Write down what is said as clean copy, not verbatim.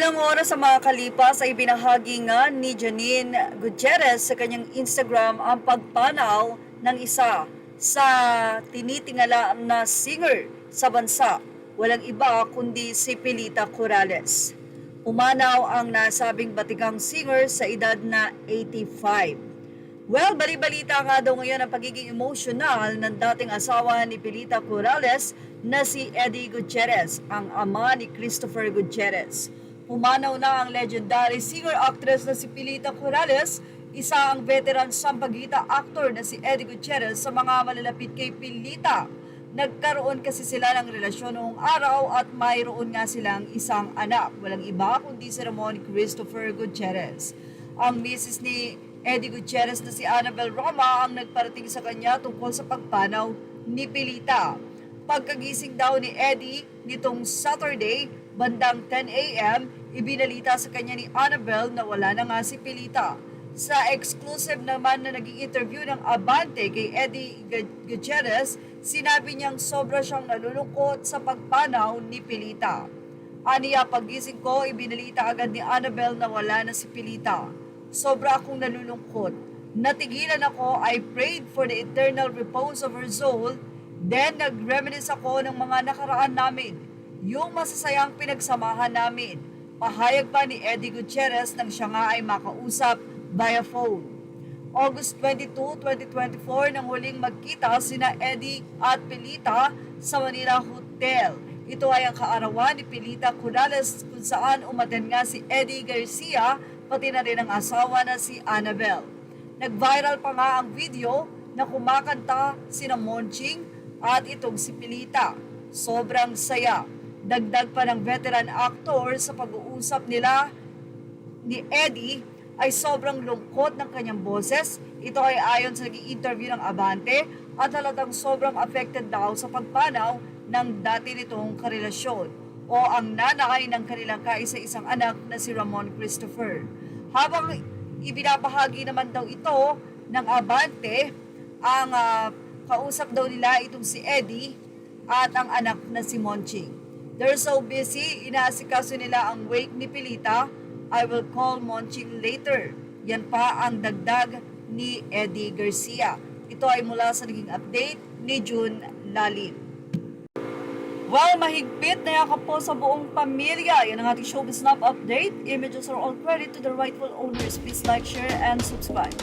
Ilang oras sa mga kalipas ay binahagi nga ni Janine Gutierrez sa kanyang Instagram ang pagpanaw ng isa sa tinitingala na singer sa bansa. Walang iba kundi si Pilita Corrales. Umanaw ang nasabing batigang singer sa edad na 85. Well, bali-balita nga daw ngayon ang pagiging emosyonal ng dating asawa ni Pilita Corrales na si Eddie Gutierrez, ang ama ni Christopher Gutierrez. Pumanaw na ang legendary singer-actress na si Pilita Corrales, isa ang veteran sampaguita actor na si Eddie Gutierrez sa mga malalapit kay Pilita. Nagkaroon kasi sila ng relasyon noong araw at mayroon nga silang isang anak. Walang iba kundi si Ramon Christopher Gutierrez. Ang misis ni Eddie Gutierrez na si Annabel Roma ang nagparating sa kanya tungkol sa pagpanaw ni Pilita. Pagkagising daw ni Eddie nitong Saturday, bandang 10 a.m., ibinalita sa kanya ni Annabel na wala na nga si Pilita. Sa exclusive naman na naging interview ng Abante kay Eddie Gutierrez, sinabi niyang sobra siyang nalulungkot sa pagpanaw ni Pilita. Aniya, paggising ko, ibinalita agad ni Annabel na wala na si Pilita. Sobra akong nalulungkot. Natigilan ako, I prayed for the eternal repose of her soul. Then nag-reminisce ako ng mga nakaraan namin, yung masasayang pinagsamahan namin. Pahayag pa ni Eddie Gutierrez nang siya nga ay makausap via phone. August 22, 2024 nang huling magkita sina Eddie at Pilita sa Manila Hotel. Ito ay ang kaarawan ni Pilita Corrales kung saan umaten nga si Eddie Garcia pati na rin ang asawa na si Annabel. Nag-viral pa nga ang video na kumakanta sina Monching at itong si Pilita. Sobrang saya. Dagdag pa ng veteran actor sa pag-uusap nila ni Eddie ay sobrang lungkot ng kanyang boses. Ito ay ayon sa naging interview ng Abante at halatang sobrang affected daw sa pagpanaw ng dati nitong karelasyon o ang nanay ng kanilang kaisa-isang anak na si Ramon Christopher. Habang ibinabahagi naman daw ito ng Abante, ang kausap daw nila itong si Eddie at ang anak na si Monching. They're so busy, inaasikaso nila ang wake ni Pilita. I will call Monching later. Yan pa ang dagdag ni Eddie Garcia. Ito ay mula sa naging update ni June Lalim. Well, mahigpit na yakap po sa buong pamilya. Yan ang ating Showbiz Snap update. Images are all credit to the rightful owners. Please like, share, and subscribe.